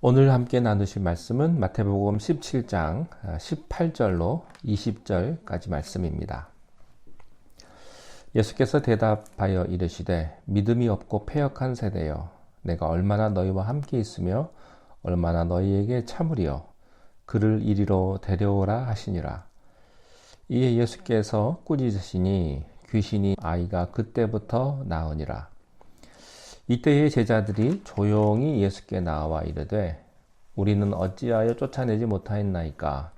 오늘 함께 나누실 말씀은 마태복음 17장 18절로 20절까지 말씀입니다. 예수께서 대답하여 이르시되 믿음이 없고 패역한 세대여, 내가 얼마나 너희와 함께 있으며 얼마나 너희에게 참으리요, 그를 이리로 데려오라 하시니라. 이에 예수께서 꾸짖으시니 귀신이 아이가 그때부터 나으니라. 이때의 제자들이 조용히 예수께 나와 이르되 우리는 어찌하여 쫓아내지 못하였나이까.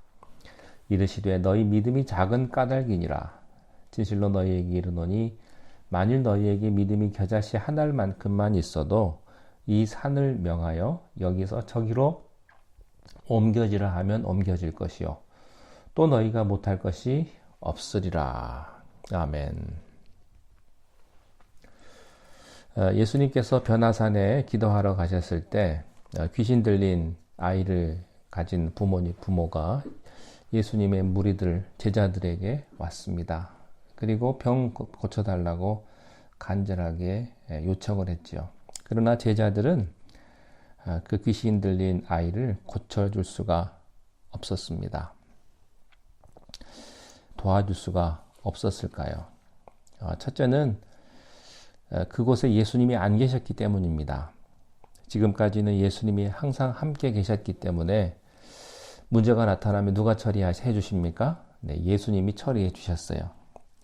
이르시되 너희 믿음이 작은 까닭이니라. 진실로 너희에게 이르노니 만일 너희에게 믿음이 겨자씨 한 알만큼만 있어도 이 산을 명하여 여기서 저기로 옮겨지라 하면 옮겨질 것이요, 또 너희가 못할 것이 없으리라. 아멘. 예수님께서 변화산에 기도하러 가셨을 때 귀신 들린 아이를 가진 부모가 예수님의 무리들, 제자들에게 왔습니다. 그리고 병 고쳐달라고 간절하게 요청을 했지요. 그러나 제자들은 그 귀신 들린 아이를 고쳐줄 수가 없었습니다. 도와줄 수가 없었을까요? 첫째는 그곳에 예수님이 안 계셨기 때문입니다. 지금까지는 예수님이 항상 함께 계셨기 때문에 문제가 나타나면 누가 처리해 주십니까? 네, 예수님이 처리해 주셨어요.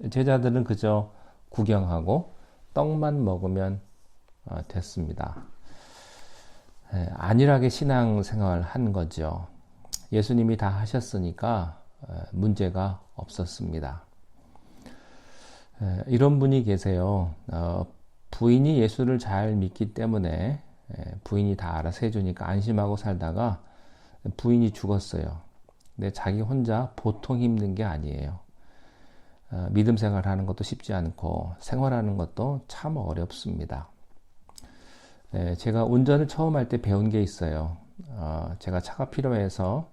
제자들은 그저 구경하고 떡만 먹으면 됐습니다. 안일하게 신앙생활 한 거죠. 예수님이 다 하셨으니까 문제가 없었습니다. 이런 분이 계세요. 부인이 예수를 잘 믿기 때문에 부인이 다 알아서 해주니까 안심하고 살다가 부인이 죽었어요. 근데 자기 혼자 보통 힘든 게 아니에요. 믿음 생활하는 것도 쉽지 않고 생활하는 것도 참 어렵습니다. 제가 운전을 처음 할 때 배운 게 있어요. 제가 차가 필요해서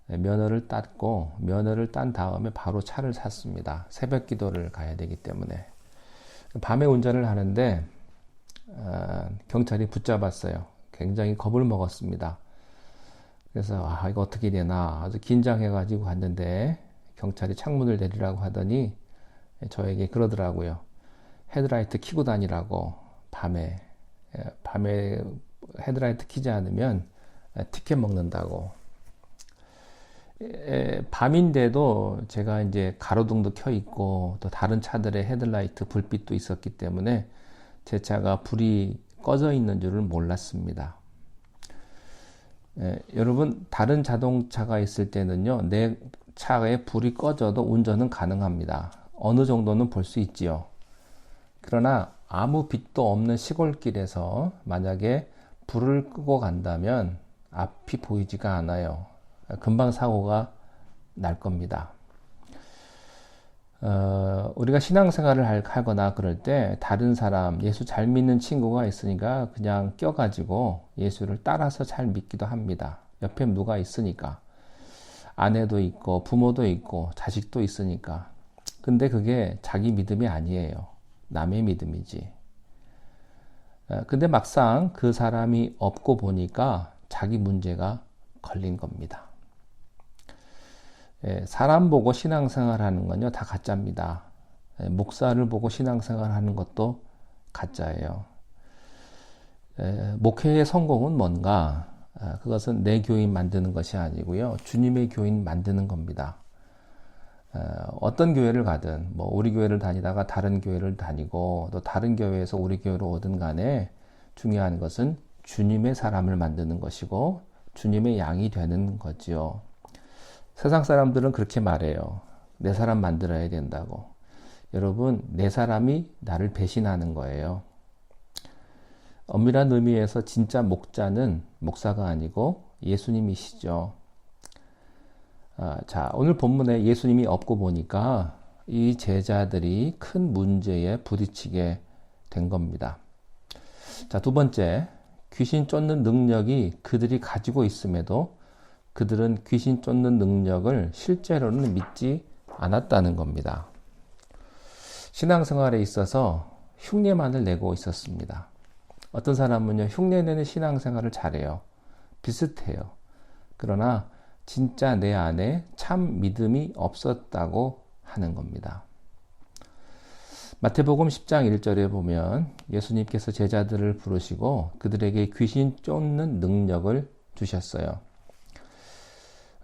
면허를 땄고 면허를 딴 다음에 바로 차를 샀습니다. 새벽 기도를 가야 되기 때문에. 밤에 운전을 하는데 경찰이 붙잡았어요. 굉장히 겁을 먹었습니다. 그래서 이거 어떻게 되나 아주 긴장해가지고 갔는데 경찰이 창문을 내리라고 하더니 저에게 그러더라고요. 헤드라이트 켜고 다니라고. 밤에 헤드라이트 켜지 않으면 티켓 먹는다고. 밤인데도 제가 이제 가로등도 켜 있고 또 다른 차들의 헤드라이트 불빛도 있었기 때문에 제 차가 불이 꺼져 있는 줄을 몰랐습니다. 여러분, 다른 자동차가 있을 때는요, 내 차에 불이 꺼져도 운전은 가능합니다. 어느 정도는 볼 수 있지요. 그러나 아무 빛도 없는 시골길에서 만약에 불을 끄고 간다면 앞이 보이지가 않아요. 금방 사고가 날 겁니다. 우리가 신앙생활을 하거나 그럴 때 다른 사람, 예수 잘 믿는 친구가 있으니까 그냥 껴가지고 예수를 따라서 잘 믿기도 합니다. 옆에 누가 있으니까. 아내도 있고 부모도 있고 자식도 있으니까. 근데 그게 자기 믿음이 아니에요. 남의 믿음이지. 근데 막상 그 사람이 없고 보니까 자기 문제가 걸린 겁니다. 사람 보고 신앙생활 하는 건요, 다 가짜입니다. 목사를 보고 신앙생활 하는 것도 가짜예요. 목회의 성공은 뭔가? 그것은 내 교인 만드는 것이 아니고요, 주님의 교인 만드는 겁니다. 어떤 교회를 가든, 우리 교회를 다니다가 다른 교회를 다니고, 또 다른 교회에서 우리 교회로 오든 간에 중요한 것은 주님의 사람을 만드는 것이고, 주님의 양이 되는 거지요. 세상 사람들은 그렇게 말해요. 내 사람 만들어야 된다고. 여러분, 내 사람이 나를 배신하는 거예요. 엄밀한 의미에서 진짜 목자는 목사가 아니고 예수님이시죠. 자, 오늘 본문에 예수님이 없고 보니까 이 제자들이 큰 문제에 부딪히게 된 겁니다. 자, 두 번째, 귀신 쫓는 능력이 그들이 가지고 있음에도 그들은 귀신 쫓는 능력을 실제로는 믿지 않았다는 겁니다. 신앙생활에 있어서 흉내만을 내고 있었습니다. 어떤 사람은요, 흉내내는 신앙생활을 잘해요. 비슷해요. 그러나 진짜 내 안에 참 믿음이 없었다고 하는 겁니다. 마태복음 10장 1절에 보면 예수님께서 제자들을 부르시고 그들에게 귀신 쫓는 능력을 주셨어요.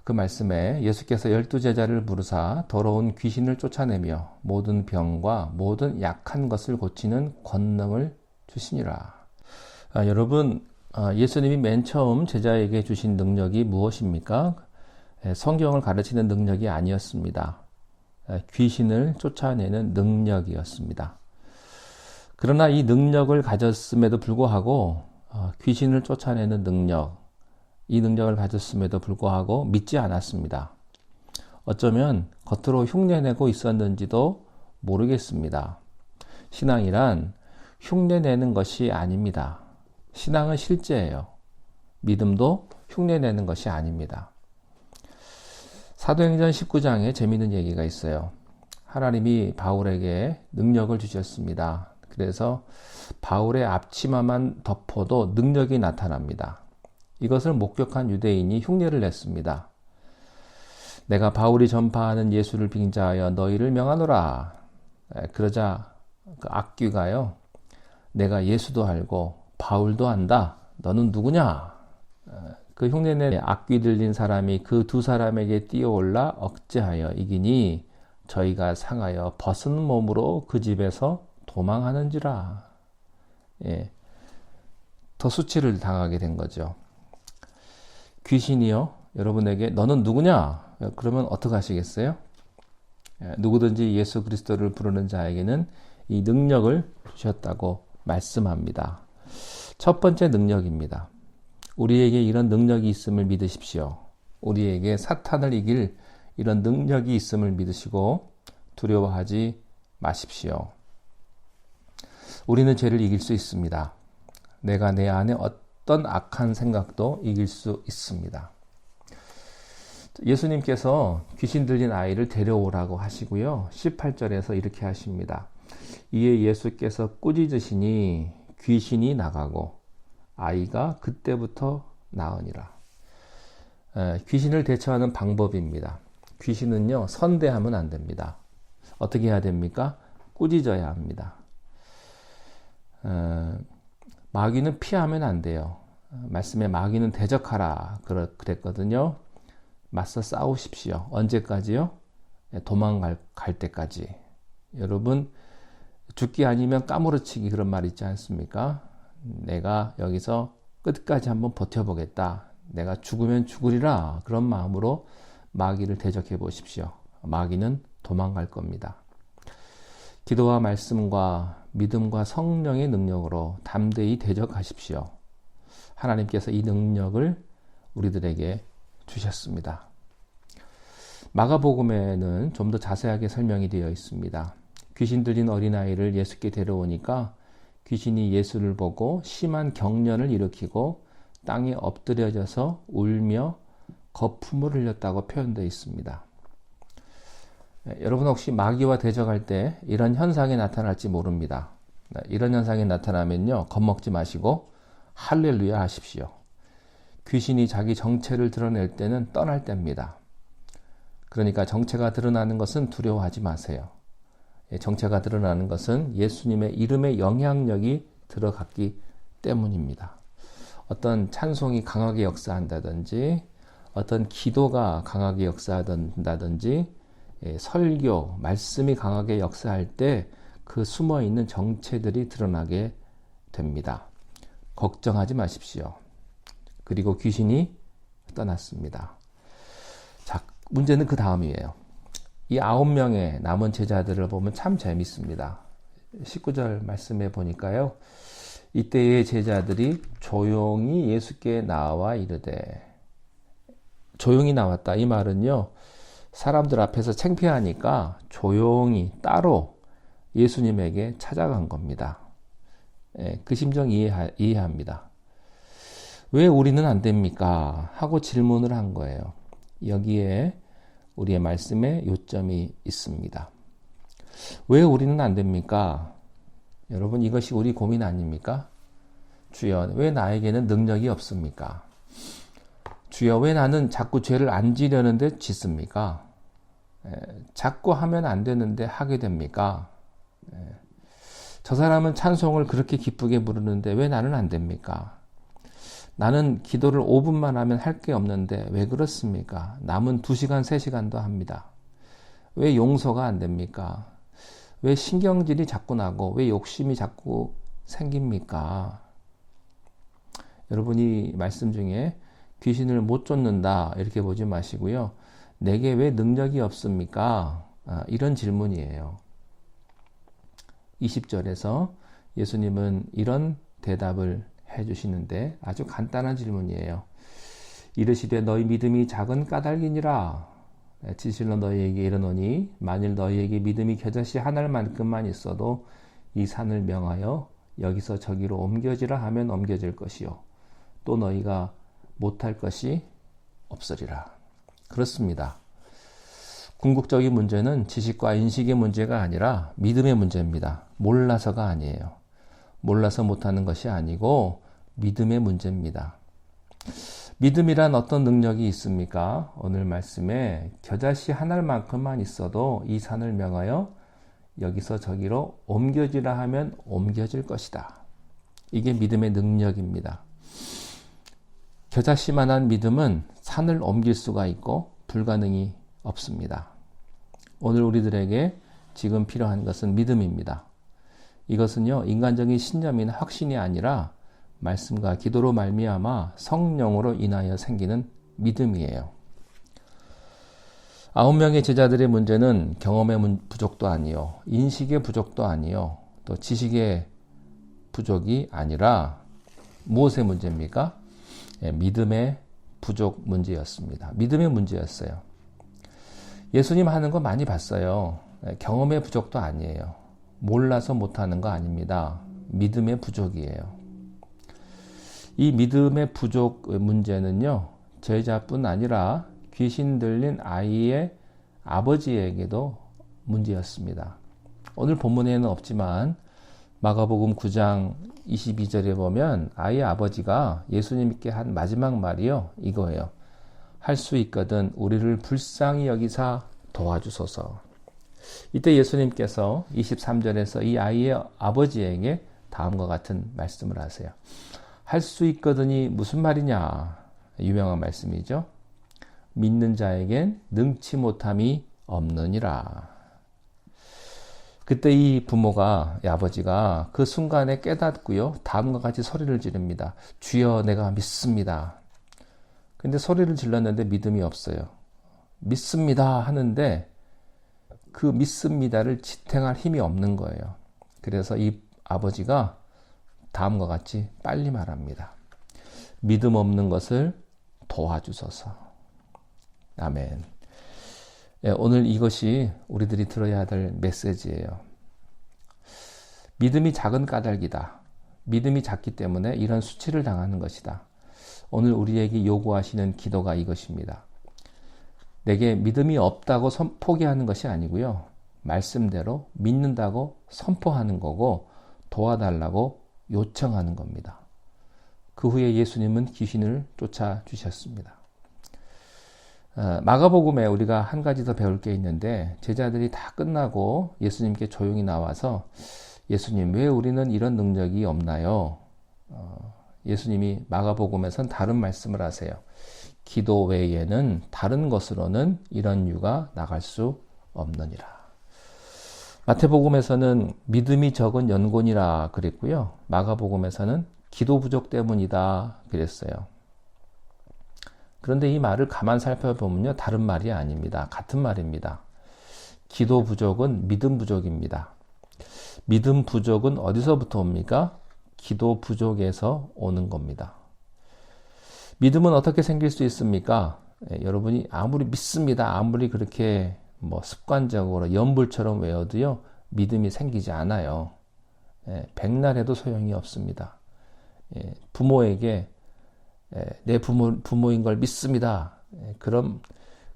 그 말씀에 예수께서 12제자를 부르사 더러운 귀신을 쫓아내며 모든 병과 모든 약한 것을 고치는 권능을 주시니라. 여러분, 예수님이 맨 처음 제자에게 주신 능력이 무엇입니까? 성경을 가르치는 능력이 아니었습니다. 귀신을 쫓아내는 능력이었습니다. 그러나 이 능력을 가졌음에도 불구하고 귀신을 쫓아내는 능력, 이 능력을 가졌음에도 불구하고 믿지 않았습니다. 어쩌면 겉으로 흉내내고 있었는지도 모르겠습니다. 신앙이란 흉내내는 것이 아닙니다. 신앙은 실제예요. 믿음도 흉내내는 것이 아닙니다. 사도행전 19장에 재미있는 얘기가 있어요. 하나님이 바울에게 능력을 주셨습니다. 그래서 바울의 앞치마만 덮어도 능력이 나타납니다. 이것을 목격한 유대인이 흉내를 냈습니다. 내가 바울이 전파하는 예수를 빙자하여 너희를 명하노라. 그러자 그 악귀가요, 내가 예수도 알고 바울도 안다. 너는 누구냐? 그 흉내낸 악귀 들린 사람이 그 두 사람에게 뛰어올라 억제하여 이기니 저희가 상하여 벗은 몸으로 그 집에서 도망하는지라. 더 수치를 당하게 된 거죠. 귀신이요, 여러분에게 너는 누구냐? 그러면 어떻게 하시겠어요? 누구든지 예수 그리스도를 부르는 자에게는 이 능력을 주셨다고 말씀합니다. 첫 번째 능력입니다. 우리에게 이런 능력이 있음을 믿으십시오. 우리에게 사탄을 이길 이런 능력이 있음을 믿으시고 두려워하지 마십시오. 우리는 죄를 이길 수 있습니다. 내가 내 안에 어떤 악한 생각도 이길 수 있습니다. 예수님께서 귀신 들린 아이를 데려오라고 하시고요. 18절에서 이렇게 하십니다. 이에 예수께서 꾸짖으시니 귀신이 나가고 아이가 그때부터 나으니라. 귀신을 대처하는 방법입니다. 귀신은요, 선대하면 안 됩니다. 어떻게 해야 됩니까? 꾸짖어야 합니다. 마귀는 피하면 안 돼요. 말씀에 마귀는 대적하라 그랬거든요. 맞서 싸우십시오. 언제까지요? 도망갈 때까지. 여러분, 죽기 아니면 까무러치기 그런 말 있지 않습니까? 내가 여기서 끝까지 한번 버텨보겠다. 내가 죽으면 죽으리라. 그런 마음으로 마귀를 대적해 보십시오. 마귀는 도망갈 겁니다. 기도와 말씀과 믿음과 성령의 능력으로 담대히 대적하십시오. 하나님께서 이 능력을 우리들에게 주셨습니다. 마가복음에는 좀 더 자세하게 설명이 되어 있습니다. 귀신 들린 어린아이를 예수께 데려오니까 귀신이 예수를 보고 심한 경련을 일으키고 땅에 엎드려져서 울며 거품을 흘렸다고 표현되어 있습니다. 여러분 혹시 마귀와 대적할 때 이런 현상이 나타날지 모릅니다. 이런 현상이 나타나면요, 겁먹지 마시고 할렐루야 하십시오. 귀신이 자기 정체를 드러낼 때는 떠날 때입니다. 그러니까 정체가 드러나는 것은 두려워하지 마세요. 정체가 드러나는 것은 예수님의 이름의 영향력이 들어갔기 때문입니다. 어떤 찬송이 강하게 역사한다든지, 어떤 기도가 강하게 역사한다든지, 설교, 말씀이 강하게 역사할 때 그 숨어있는 정체들이 드러나게 됩니다. 걱정하지 마십시오. 그리고 귀신이 떠났습니다. 자, 문제는 그 다음이에요. 이 9명의 남은 제자들을 보면 참 재밌습니다. 19절 말씀에 보니까요. 이때의 제자들이 조용히 예수께 나와 이르되, 조용히 나왔다. 이 말은요, 사람들 앞에서 창피하니까 조용히 따로 예수님에게 찾아간 겁니다. 그 심정 이해합니다. 왜 우리는 안 됩니까? 하고 질문을 한 거예요. 여기에 우리의 말씀에 요점이 있습니다. 왜 우리는 안 됩니까? 여러분, 이것이 우리 고민 아닙니까? 주여, 왜 나에게는 능력이 없습니까? 주여 왜 나는 자꾸 죄를 안 지려는데 짓습니까? 자꾸 하면 안 되는데 하게 됩니까? 저 사람은 찬송을 그렇게 기쁘게 부르는데 왜 나는 안 됩니까? 나는 기도를 5분만 하면 할 게 없는데 왜 그렇습니까? 남은 2시간, 3시간도 합니다. 왜 용서가 안 됩니까? 왜 신경질이 자꾸 나고 왜 욕심이 자꾸 생깁니까? 여러분이 말씀 중에 귀신을 못 쫓는다 이렇게 보지 마시고요. 내게 왜 능력이 없습니까? 이런 질문이에요. 20절에서 예수님은 이런 대답을 해주시는데 아주 간단한 질문이에요. 이르시되 너희 믿음이 작은 까닭이니라. 진실로 너희에게 이르노니 만일 너희에게 믿음이 겨자씨 한 알만큼만 있어도 이 산을 명하여 여기서 저기로 옮겨지라 하면 옮겨질 것이요 또 너희가 못할 것이 없으리라. 그렇습니다. 궁극적인 문제는 지식과 인식의 문제가 아니라 믿음의 문제입니다. 몰라서가 아니에요. 몰라서 못하는 것이 아니고 믿음의 문제입니다. 믿음이란 어떤 능력이 있습니까? 오늘 말씀에 겨자씨 한 알만큼만 있어도 이 산을 명하여 여기서 저기로 옮겨지라 하면 옮겨질 것이다. 이게 믿음의 능력입니다. 겨자씨만한 믿음은 산을 옮길 수가 있고 불가능이 없습니다. 오늘 우리들에게 지금 필요한 것은 믿음입니다. 이것은요, 인간적인 신념이나 확신이 아니라 말씀과 기도로 말미암아 성령으로 인하여 생기는 믿음이에요. 9명의 제자들의 문제는 경험의 부족도 아니요, 인식의 부족도 아니요, 또 지식의 부족이 아니라 무엇의 문제입니까? 믿음의 부족 문제였습니다. 믿음의 문제였어요. 예수님 하는 거 많이 봤어요. 경험의 부족도 아니에요. 몰라서 못하는 거 아닙니다. 믿음의 부족이에요. 이 믿음의 부족 문제는요, 제자뿐 아니라 귀신 들린 아이의 아버지에게도 문제였습니다. 오늘 본문에는 없지만 마가복음 9장 22절에 보면 아이의 아버지가 예수님께 한 마지막 말이요, 이거예요. 할 수 있거든 우리를 불쌍히 여기사 도와주소서. 이때 예수님께서 23절에서 이 아이의 아버지에게 다음과 같은 말씀을 하세요. 할 수 있거든이 무슨 말이냐? 유명한 말씀이죠. 믿는 자에겐 능치 못함이 없느니라. 그때 이 부모가, 이 아버지가 그 순간에 깨닫고요, 다음과 같이 소리를 지릅니다. 주여 내가 믿습니다. 근데 소리를 질렀는데 믿음이 없어요. 믿습니다 하는데 그 믿습니다를 지탱할 힘이 없는 거예요. 그래서 이 아버지가 다음과 같이 빨리 말합니다. 믿음 없는 것을 도와주소서. 아멘. 오늘 이것이 우리들이 들어야 될 메시지예요. 믿음이 작은 까닭이다. 믿음이 작기 때문에 이런 수치를 당하는 것이다. 오늘 우리에게 요구하시는 기도가 이것입니다. 내게 믿음이 없다고 포기하는 것이 아니고요. 말씀대로 믿는다고 선포하는 거고 도와달라고 요청하는 겁니다. 그 후에 예수님은 귀신을 쫓아주셨습니다. 마가복음에 우리가 한 가지 더 배울 게 있는데 제자들이 다 끝나고 예수님께 조용히 나와서 예수님 왜 우리는 이런 능력이 없나요? 예수님이 마가복음에선 다른 말씀을 하세요. 기도 외에는 다른 것으로는 이런 유가 나갈 수 없느니라. 마태복음에서는 믿음이 적은 연곤이라 그랬고요. 마가복음에서는 기도 부족 때문이다 그랬어요. 그런데 이 말을 가만 살펴보면요, 다른 말이 아닙니다. 같은 말입니다. 기도 부족은 믿음 부족입니다. 믿음 부족은 어디서부터 옵니까? 기도 부족에서 오는 겁니다. 믿음은 어떻게 생길 수 있습니까? 여러분이 아무리 믿습니다. 아무리 그렇게 습관적으로 연불처럼 외워도요, 믿음이 생기지 않아요. 백날 해도 소용이 없습니다. 부모에게 내 부모인 걸 믿습니다. 그럼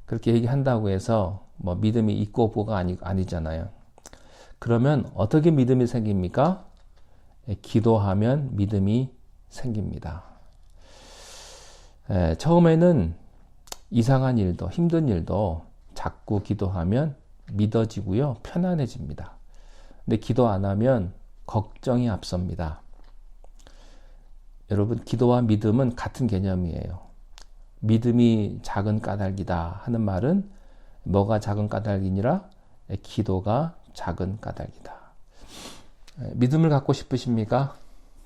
그렇게 얘기한다고 해서 믿음이 있고 없고가 아니잖아요. 그러면 어떻게 믿음이 생깁니까? 기도하면 믿음이 생깁니다. 처음에는 이상한 일도 힘든 일도 자꾸 기도하면 믿어지고요. 편안해집니다. 근데 기도 안 하면 걱정이 앞섭니다. 여러분, 기도와 믿음은 같은 개념이에요. 믿음이 작은 까닭이다 하는 말은 뭐가 작은 까닭이니라? 기도가 작은 까닭이다. 믿음을 갖고 싶으십니까?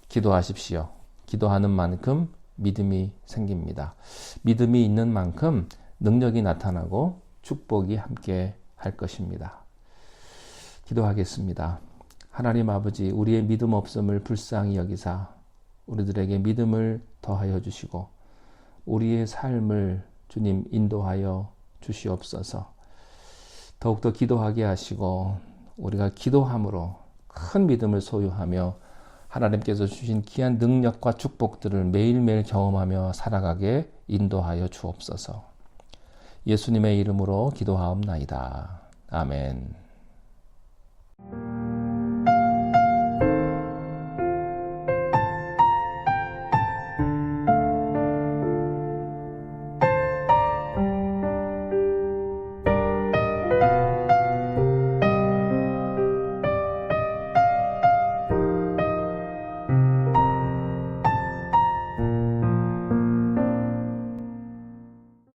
기도하십시오. 기도하는 만큼 믿음이 생깁니다. 믿음이 있는 만큼 능력이 나타나고 축복이 함께 할 것입니다. 기도하겠습니다. 하나님 아버지, 우리의 믿음 없음을 불쌍히 여기사 우리들에게 믿음을 더하여 주시고 우리의 삶을 주님 인도하여 주시옵소서. 더욱더 기도하게 하시고 우리가 기도함으로 큰 믿음을 소유하며 하나님께서 주신 귀한 능력과 축복들을 매일매일 경험하며 살아가게 인도하여 주옵소서. 예수님의 이름으로 기도하옵나이다. 아멘.